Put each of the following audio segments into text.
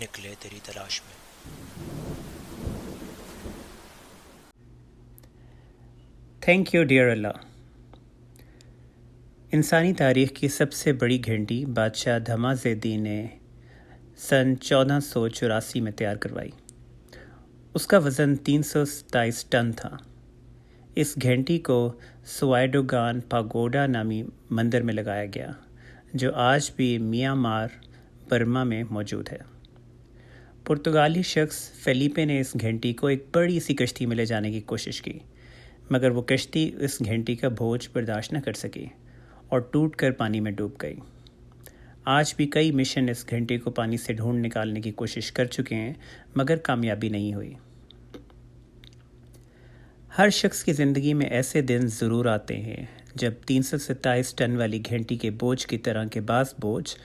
نکلے تیری تلاش میں۔ تھینک یو ڈیئر اللہ۔ انسانی تاریخ کی سب سے بڑی گھنٹی بادشاہ دھمازیدی نے سن 1484 میں تیار کروائی۔ اس کا وزن 327 ٹن تھا۔ اس گھنٹی کو سوائڈوگان پاگوڈا نامی مندر میں لگایا گیا، جو آج بھی میانمار برما میں موجود ہے۔ پرتگالی شخص فیلیپے نے اس گھنٹی کو ایک بڑی سی کشتی میں لے جانے کی کوشش کی، مگر وہ کشتی اس گھنٹی کا بوجھ برداشت نہ کر سکی اور ٹوٹ کر پانی میں ڈوب گئی۔ آج بھی کئی مشن اس گھنٹی کو پانی سے ڈھونڈ نکالنے کی کوشش کر چکے ہیں، مگر کامیابی نہیں ہوئی۔ ہر شخص کی زندگی میں ایسے دن ضرور آتے ہیں جب 327 ٹن والی گھنٹی کے بوجھ کی طرح کے بعض بوجھ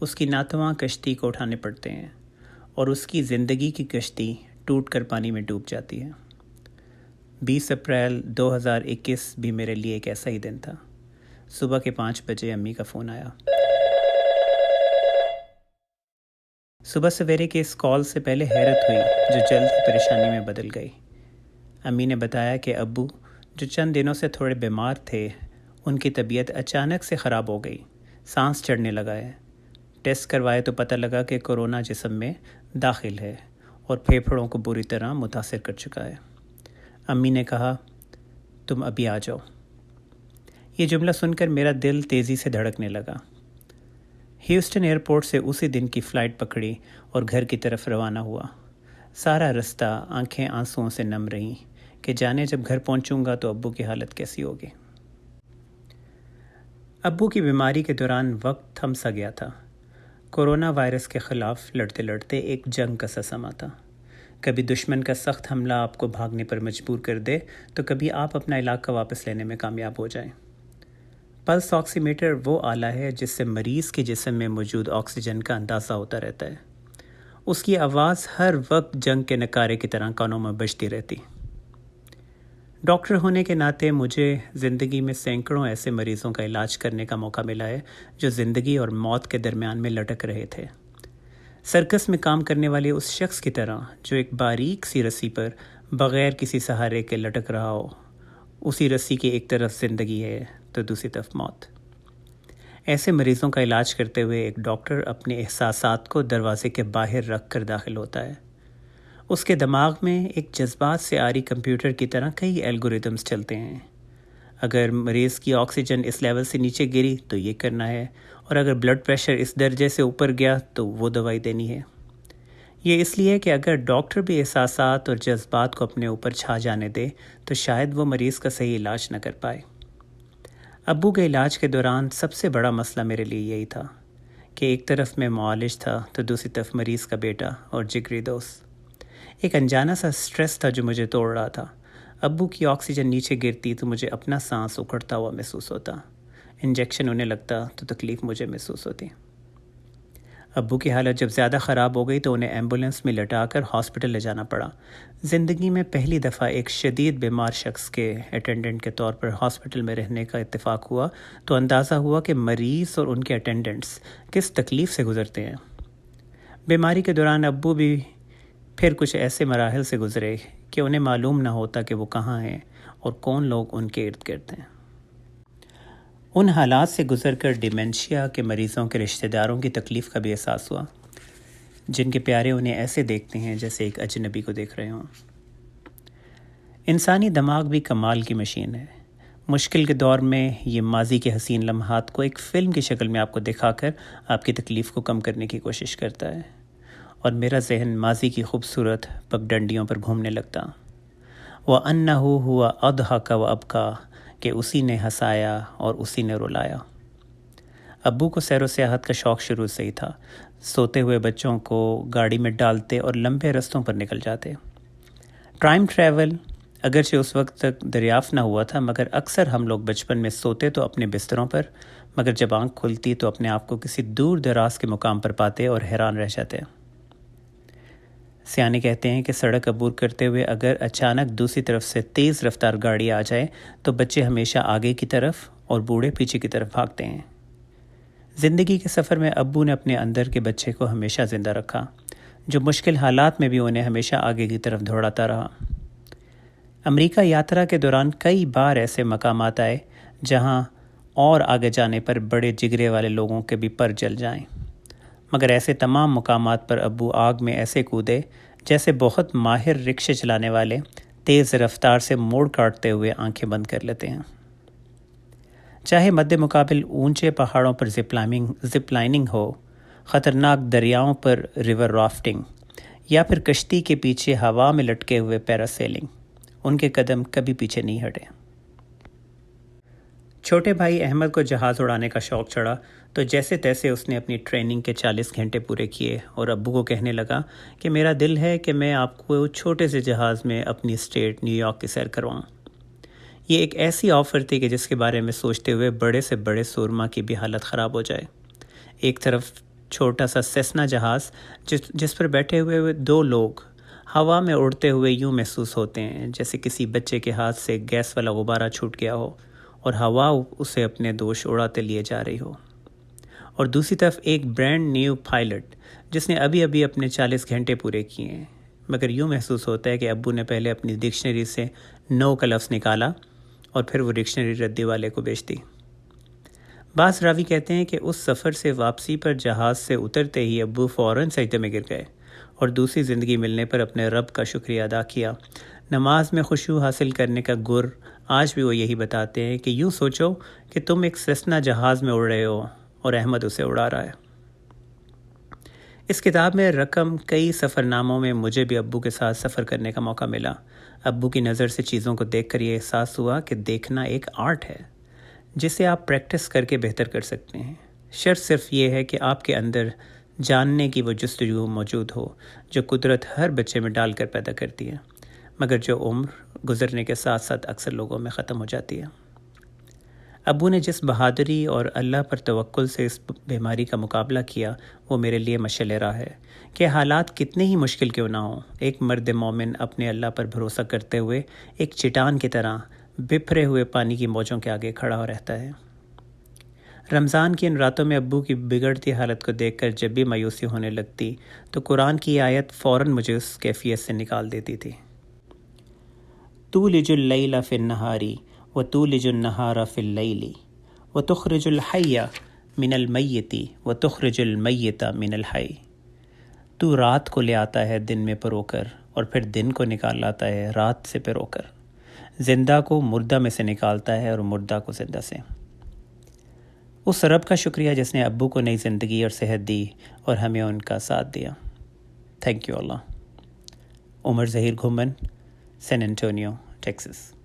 اس کی ناتواں کشتی کو اٹھانے پڑتے ہیں اور اس کی زندگی کی کشتی ٹوٹ کر پانی میں ڈوب جاتی ہے۔ 20 اپریل 2021 بھی میرے لیے ایک ایسا ہی دن تھا۔ صبح کے 5 بجے امی کا فون آیا۔ صبح سویرے کے اس کال سے پہلے حیرت ہوئی، جو جلد ہی پریشانی میں بدل گئی۔ امی نے بتایا کہ ابو، جو چند دنوں سے تھوڑے بیمار تھے، ان کی طبیعت اچانک سے خراب ہو گئی، سانس چڑھنے لگا ہے۔ ٹیسٹ کروائے تو پتہ لگا کہ کورونا جسم میں داخل ہے اور پھیپھڑوں کو بری طرح متاثر کر چکا ہے۔ امی نے کہا، تم ابھی آ جاؤ۔ یہ جملہ سن کر میرا دل تیزی سے دھڑکنے لگا۔ ہیوسٹن ایئرپورٹ سے اسی دن کی فلائٹ پکڑی اور گھر کی طرف روانہ ہوا۔ سارا رستہ آنکھیں آنسوؤں سے نم رہیں کہ جانے جب گھر پہنچوں گا تو ابو کی حالت کیسی ہوگی۔ ابو کی بیماری کے دوران وقت تھم سا گیا تھا۔ کورونا وائرس کے خلاف لڑتے لڑتے ایک جنگ کا سا سما تھا۔ کبھی دشمن کا سخت حملہ آپ کو بھاگنے پر مجبور کر دے تو کبھی آپ اپنا علاقہ واپس لینے میں کامیاب ہو جائیں۔ پلس آکسی میٹر وہ آلہ ہے جس سے مریض کے جسم میں موجود آکسیجن کا اندازہ ہوتا رہتا ہے۔ اس کی آواز ہر وقت جنگ کے نعرے کی طرح کانوں میں بجتی رہتی۔ ڈاکٹر ہونے کے ناطے مجھے زندگی میں سینکڑوں ایسے مریضوں کا علاج کرنے کا موقع ملا ہے جو زندگی اور موت کے درمیان میں لٹک رہے تھے۔ سرکس میں کام کرنے والے اس شخص کی طرح جو ایک باریک سی رسی پر بغیر کسی سہارے کے لٹک رہا ہو۔ اسی رسی کی ایک طرف زندگی ہے تو دوسری طرف موت۔ ایسے مریضوں کا علاج کرتے ہوئے ایک ڈاکٹر اپنے احساسات کو دروازے کے باہر رکھ کر داخل ہوتا ہے۔ اس کے دماغ میں ایک جذبات سے آری کمپیوٹر کی طرح کئی الگوریتمز چلتے ہیں۔ اگر مریض کی آکسیجن اس لیول سے نیچے گری تو یہ کرنا ہے، اور اگر بلڈ پریشر اس درجے سے اوپر گیا تو وہ دوائی دینی ہے۔ یہ اس لیے کہ اگر ڈاکٹر بھی احساسات اور جذبات کو اپنے اوپر چھا جانے دے تو شاید وہ مریض کا صحیح علاج نہ کر پائے۔ ابو کے علاج کے دوران سب سے بڑا مسئلہ میرے لیے یہی تھا کہ ایک طرف میں معالج تھا تو دوسری طرف مریض کا بیٹا اور جگری دوست۔ ایک انجانا سا سٹریس تھا جو مجھے توڑ رہا تھا۔ ابو کی آکسیجن نیچے گرتی تو مجھے اپنا سانس اکھڑتا ہوا محسوس ہوتا۔ انجیکشن ہونے لگتا تو تکلیف مجھے محسوس ہوتی۔ ابو کی حالت جب زیادہ خراب ہو گئی تو انہیں ایمبولینس میں لٹا کر ہاسپٹل لے جانا پڑا۔ زندگی میں پہلی دفعہ ایک شدید بیمار شخص کے اٹینڈنٹ کے طور پر ہاسپٹل میں رہنے کا اتفاق ہوا تو اندازہ ہوا کہ مریض اور ان کے اٹینڈنٹس کس تکلیف سے گزرتے ہیں۔ بیماری کے دوران ابو بھی پھر کچھ ایسے مراحل سے گزرے کہ انہیں معلوم نہ ہوتا کہ وہ کہاں ہیں اور کون لوگ ان کے ارد گرد ہیں۔ ان حالات سے گزر کر ڈیمنشیا کے مریضوں کے رشتہ داروں کی تکلیف کا بھی احساس ہوا، جن کے پیارے انہیں ایسے دیکھتے ہیں جیسے ایک اجنبی کو دیکھ رہے ہوں۔ انسانی دماغ بھی کمال کی مشین ہے۔ مشکل کے دور میں یہ ماضی کے حسین لمحات کو ایک فلم کی شکل میں آپ کو دکھا کر آپ کی تکلیف کو کم کرنے کی کوشش کرتا ہے، اور میرا ذہن ماضی کی خوبصورت پگڈنڈیوں پر گھومنے لگتا۔ وَأَنَّهُ هُوَ أَضْحَكَ وَأَبْكَىٰ کہ اسی نے ہنسایا اور اسی نے رلایا۔ ابو کو سیر و سیاحت کا شوق شروع سے ہی تھا۔ سوتے ہوئے بچوں کو گاڑی میں ڈالتے اور لمبے رستوں پر نکل جاتے۔ ٹائم ٹریول اگرچہ اس وقت تک دریافت نہ ہوا تھا، مگر اکثر ہم لوگ بچپن میں سوتے تو اپنے بستروں پر، مگر جب آنکھ کھلتی تو اپنے آپ کو کسی دور دراز کے مقام پر پاتے اور حیران رہ جاتے۔ سیانے کہتے ہیں کہ سڑک عبور کرتے ہوئے اگر اچانک دوسری طرف سے تیز رفتار گاڑی آ جائے تو بچے ہمیشہ آگے کی طرف اور بوڑھے پیچھے کی طرف بھاگتے ہیں۔ زندگی کے سفر میں ابو نے اپنے اندر کے بچے کو ہمیشہ زندہ رکھا، جو مشکل حالات میں بھی انہیں ہمیشہ آگے کی طرف دوڑاتا رہا۔ امریکہ یاترا کے دوران کئی بار ایسے مقامات آئے جہاں اور آگے جانے پر بڑے جگرے والے لوگوں کے بھی پر جل جائیں، مگر ایسے تمام مقامات پر ابو آگ میں ایسے کودے جیسے بہت ماہر رکشے چلانے والے تیز رفتار سے موڑ کاٹتے ہوئے آنکھیں بند کر لیتے ہیں۔ چاہے مد مقابل اونچے پہاڑوں پر زپ لائننگ ہو، خطرناک دریاؤں پر ریور رافٹنگ، یا پھر کشتی کے پیچھے ہوا میں لٹکے ہوئے پیراسیلنگ، ان کے قدم کبھی پیچھے نہیں ہٹے۔ چھوٹے بھائی احمد کو جہاز اڑانے کا شوق چڑھا تو جیسے تیسے اس نے اپنی ٹریننگ کے 40 گھنٹے پورے کیے اور ابو کو کہنے لگا کہ میرا دل ہے کہ میں آپ کو چھوٹے سے جہاز میں اپنی اسٹیٹ نیو یارک کی سیر کرواؤں۔ یہ ایک ایسی آفر تھی کہ جس کے بارے میں سوچتے ہوئے بڑے سے بڑے سورما کی بھی حالت خراب ہو جائے۔ ایک طرف چھوٹا سا سیسنا جہاز جس پر بیٹھے ہوئے 2 لوگ ہوا میں اڑتے ہوئے یوں محسوس ہوتے ہیں جیسے کسی بچے کے ہاتھ سے گیس والا غبارہ چھوٹ گیا ہو اور ہوا اسے اپنے دوش اڑاتے لیے جا رہی ہو، اور دوسری طرف ایک برانڈ نیو پائلٹ جس نے ابھی اپنے 40 گھنٹے پورے کیے ہیں، مگر یوں محسوس ہوتا ہے کہ ابو نے پہلے اپنی ڈکشنری سے نو کا لفظ نکالا اور پھر وہ ڈکشنری ردی والے کو بیچ دی۔ بعض راوی کہتے ہیں کہ اس سفر سے واپسی پر جہاز سے اترتے ہی ابو فوراً سجدے میں گر گئے اور دوسری زندگی ملنے پر اپنے رب کا شکریہ ادا کیا۔ نماز میں خشوع حاصل کرنے کا گر آج بھی وہ یہی بتاتے ہیں کہ یوں سوچو کہ تم ایک سیسنا جہاز میں اڑ رہے ہو اور احمد اسے اڑا رہا ہے۔ اس کتاب میں رقم کئی سفر ناموں میں مجھے بھی ابو کے ساتھ سفر کرنے کا موقع ملا۔ ابو کی نظر سے چیزوں کو دیکھ کر یہ احساس ہوا کہ دیکھنا ایک آرٹ ہے جسے آپ پریکٹس کر کے بہتر کر سکتے ہیں۔ شرط صرف یہ ہے کہ آپ کے اندر جاننے کی وہ جستجو موجود ہو جو قدرت ہر بچے میں ڈال کر پیدا کرتی ہے، مگر جو عمر گزرنے کے ساتھ ساتھ اکثر لوگوں میں ختم ہو جاتی ہے۔ ابو نے جس بہادری اور اللہ پر توکل سے اس بیماری کا مقابلہ کیا وہ میرے لیے مشعل راہ ہے کہ حالات کتنے ہی مشکل کیوں نہ ہوں، ایک مرد مومن اپنے اللہ پر بھروسہ کرتے ہوئے ایک چٹان کی طرح بپھرے ہوئے پانی کی موجوں کے آگے کھڑا رہتا ہے۔ رمضان کی ان راتوں میں ابو کی بگڑتی حالت کو دیکھ کر جب بھی مایوسی ہونے لگتی تو قرآن کی آیت فوراً مجھے اس کیفیت سے نکال دیتی تھی۔ تولج اللیل فی النہار وتولج النہار فی اللیل وتخرج الحی من المیت وتخرج المیت من الحی۔ تو رات کو لے آتا ہے دن میں پرو کر اور پھر دن کو نکال لاتا ہے رات سے پرو کر، زندہ کو مردہ میں سے نکالتا ہے اور مردہ کو زندہ سے۔ اس رب کا شکریہ جس نے ابو کو نئی زندگی اور صحت دی اور ہمیں ان کا ساتھ دیا۔ تھینک یو اللہ۔ Umar Zaheer Ghuman, San Antonio, Texas.